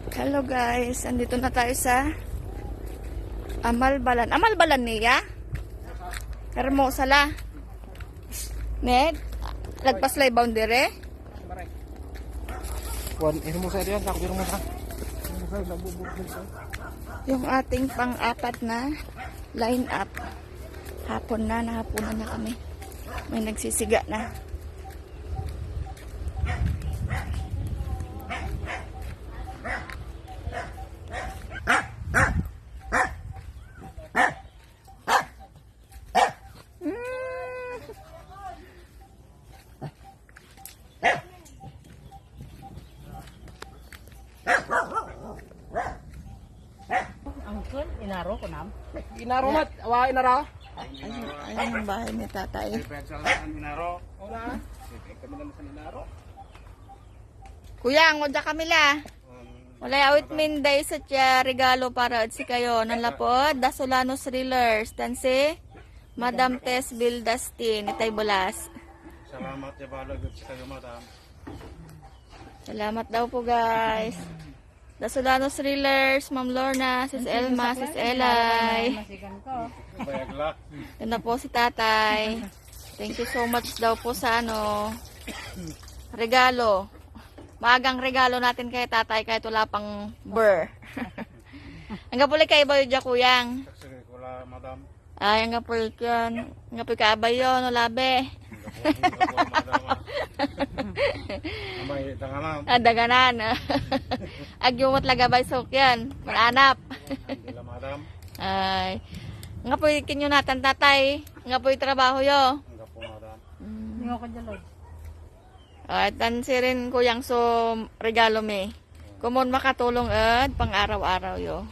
Hello guys, andito na tayo sa Amalbalan. Amalbalan niya? Hermosa la. Ned, lagpas lay boundary. Kuan Hermosa diyan, sa Hermosa. Yung ating pang-apat na line up. Hapon na, nahapunan na kami. May nagsisiga na. Angkon, inaro ko nam. Inaro mat, awa inara. Ayan yung bahay ni tatay. Inaro. Wala. Kami naman sa inaro. Kuya, ang wadya kami la. Wala awit minday sa tiya regalo para si kayo. Nanlapod, Dasolanos Thrillers. Tansi, Madam Tess Bildastin, Itay Bulas. Salamat ya balag sa kayo madam. Salamat daw po guys. Dasolanos Thrillers, Ma'am Lorna, Sis Elma, Sis Elay. Masikan ko. Bayagla. Yan na po si tatay. Thank you so much daw po sa regalo. Maagang regalo natin kay tatay kahit wala pang burr. Hanggang puli kay Bayo dya kuyang. Sige wala madam. Ay, hanggang puli yan. Hanggang puli ka abayo, no labe. Amay danganam. Daganan. Agyumot lagabay sok yan. Mananap. Dila madam. Ay. Nga po kinyo natan tatay. Nga po trabaho yo. Enggak po madam. Ningo ko jalod. At tansirin ko yang so regalo me. Kumon makatulong pang araw-araw yo.